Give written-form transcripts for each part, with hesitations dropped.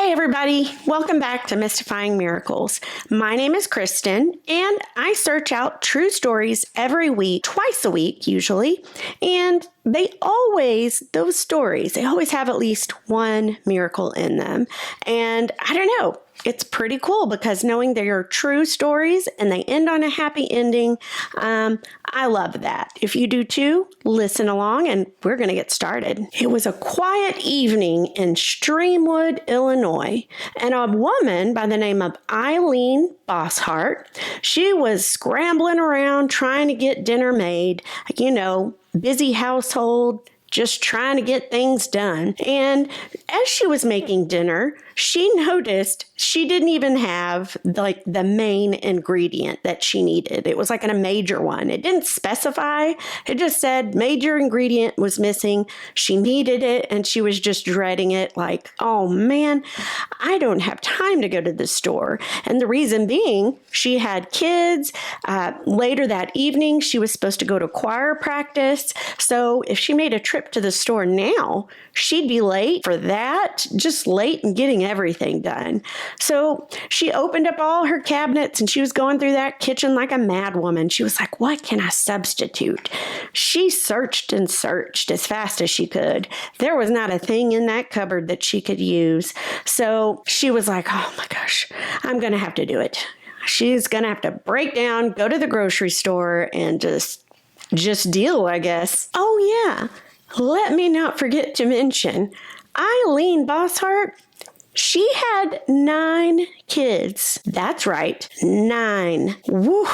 Hi, everybody. Welcome back to Mystifying Miracles. My name is Kristen, and I search out true stories every week, twice a week usually, and those stories always have at least one miracle in them. And I don't know, it's pretty cool because knowing they are true stories and they end on a happy ending, I love that. If you do too, listen along and we're going to get started. It was a quiet evening in Streamwood, Illinois, and a woman by the name of Eileen Bosshart, she was scrambling around trying to get dinner made, busy household, just trying to get things done. And as she was making dinner, she noticed she didn't even have the main ingredient that she needed. It was a major one. It didn't specify. It just said major ingredient was missing. She needed it and she was just dreading it oh man, I don't have time to go to the store. And the reason being, she had kids. Later that evening, she was supposed to go to choir practice. So if she made a trip to the store now, she'd be late for that, just late in getting everything done. So she opened up all her cabinets and she was going through that kitchen like a mad woman. She was like, what can I substitute? She searched and searched as fast as she could. There was not a thing in that cupboard that she could use. So she was like, oh my gosh, I'm going to have to do it. She's going to have to break down, go to the grocery store and just deal, I guess. Oh yeah. Let me not forget to mention, Eileen Bosshart, she had 9 kids. That's right, 9. Woo!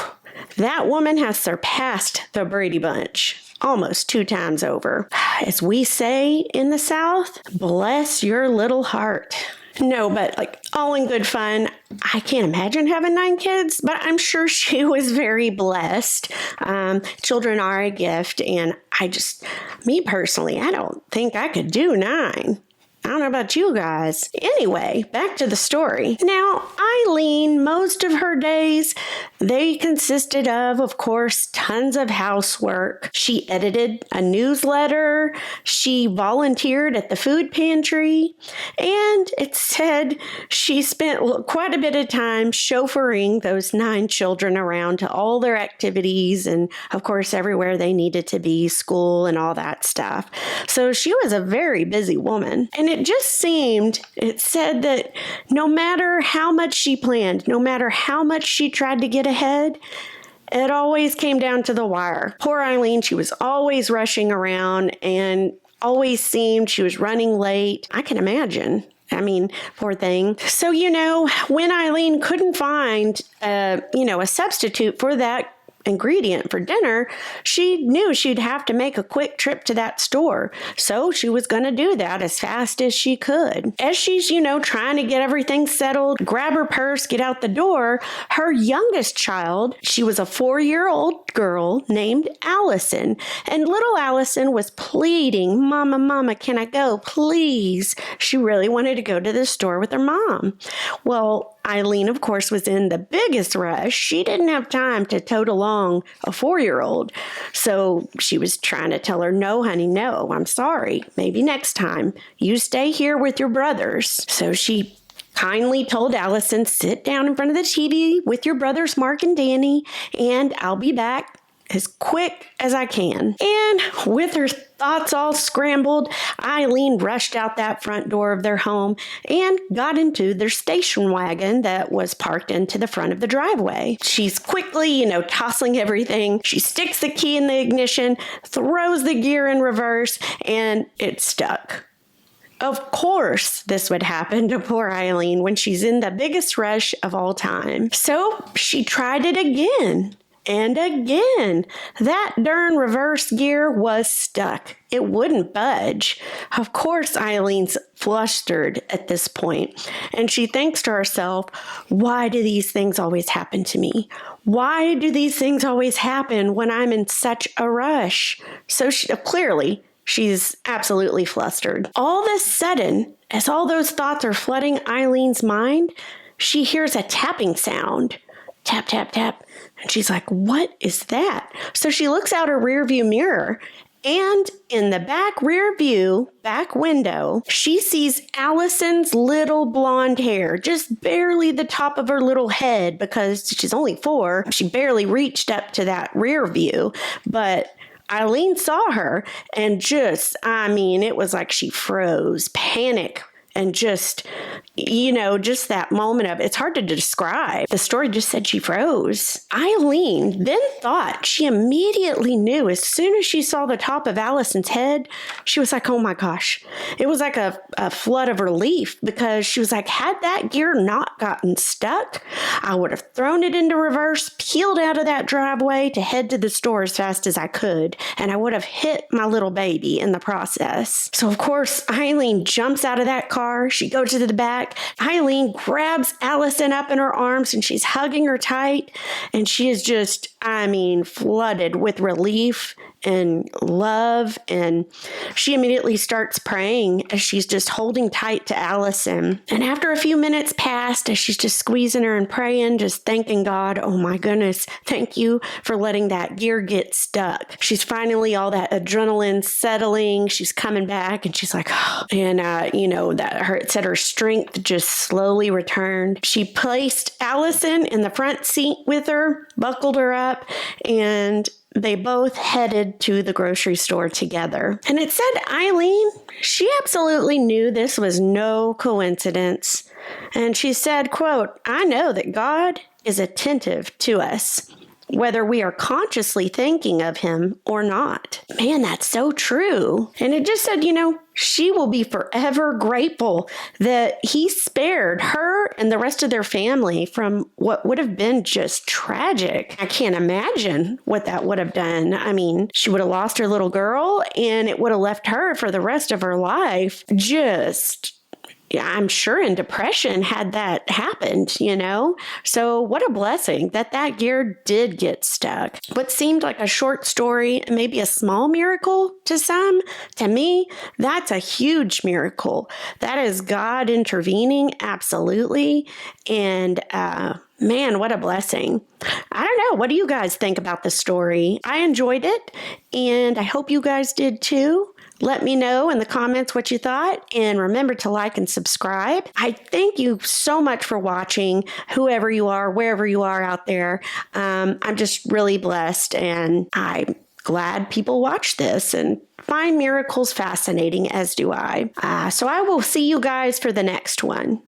That woman has surpassed the Brady Bunch almost 2 times over. As we say in the South, bless your little heart. No, but all in good fun. I can't imagine having 9 kids, but I'm sure she was very blessed. Children are a gift, and me personally, I don't think I could do 9. I don't know about you guys. Anyway, back to the story. Now, Eileen, most of her days, they consisted of course, tons of housework. She edited a newsletter. She volunteered at the food pantry. And it said she spent quite a bit of time chauffeuring those 9 children around to all their activities and, of course, everywhere they needed to be, school and all that stuff. So she was a very busy woman. And it said that no matter how much she planned, no matter how much she tried to get ahead, it always came down to the wire. Poor Eileen, she was always rushing around and always seemed she was running late. I can imagine. Poor thing. So, when Eileen couldn't find, a substitute for that ingredient for dinner, she knew she'd have to make a quick trip to that store. So she was going to do that as fast as she could. As she's, trying to get everything settled, grab her purse, get out the door, her youngest child, she was a 4-year-old girl named Allison. And little Allison was pleading, Mama, can I go? Please. She really wanted to go to the store with her mom. Well, Eileen, of course, was in the biggest rush. She didn't have time to tote along a 4-year-old. So she was trying to tell her, no, honey, no, I'm sorry. Maybe next time. You stay here with your brothers. So she kindly told Allison, sit down in front of the TV with your brothers, Mark and Danny, and I'll be back as quick as I can. And with her thoughts all scrambled, Eileen rushed out that front door of their home and got into their station wagon that was parked into the front of the driveway. She's quickly, tossing everything. She sticks the key in the ignition, throws the gear in reverse, and it stuck. Of course, this would happen to poor Eileen when she's in the biggest rush of all time. So she tried it again. And again, that darn reverse gear was stuck. It wouldn't budge. Of course, Eileen's flustered at this point, and she thinks to herself, why do these things always happen to me? Why do these things always happen when I'm in such a rush? So clearly, she's absolutely flustered. All of a sudden, as all those thoughts are flooding Eileen's mind, she hears a tapping sound. Tap, tap, tap. And she's like, what is that? So she looks out her rearview mirror And in the back rear view, back window, she sees Allison's little blonde hair, just barely the top of her little head because she's only 4. She barely reached up to that rear view, but Eileen saw her and it was like she froze, panic. And just that moment of, it's hard to describe. The story just said she froze. Eileen then thought, she immediately knew as soon as she saw the top of Allison's head, she was like, oh my gosh. It was like a flood of relief because she was like, had that gear not gotten stuck, I would have thrown it into reverse, peeled out of that driveway to head to the store as fast as I could, and I would have hit my little baby in the process. So of course, Eileen jumps out of that car. She goes to the back. Eileen grabs Allison up in her arms and she's hugging her tight. And she is just, flooded with relief and love. And she immediately starts praying as she's just holding tight to Allison. And after a few minutes passed, as she's just squeezing her and praying, just thanking God, oh my goodness, thank you for letting that gear get stuck. She's finally all that adrenaline settling. She's coming back and she's like, oh. And, it said her strength just slowly returned. She placed Allison in the front seat with her, buckled her up, and they both headed to the grocery store together. And it said Eileen, she absolutely knew this was no coincidence. And she said, quote, I know that God is attentive to us, whether we are consciously thinking of him or not. Man, that's so true. And it just said, she will be forever grateful that he spared her and the rest of their family from what would have been just tragic. I can't imagine what that would have done. She would have lost her little girl and it would have left her for the rest of her life I'm sure in depression had that happened, So what a blessing that gear did get stuck. What seemed like a short story, maybe a small miracle to some, to me, that's a huge miracle. That is God intervening, absolutely. And, man, what a blessing. I don't know. What do you guys think about the story? I enjoyed it, and I hope you guys did too. Let me know in the comments what you thought, and remember to like and subscribe. I thank you so much for watching, whoever you are, wherever you are out there. I'm just really blessed, and I'm glad people watch this and find miracles fascinating, as do I. So I will see you guys for the next one.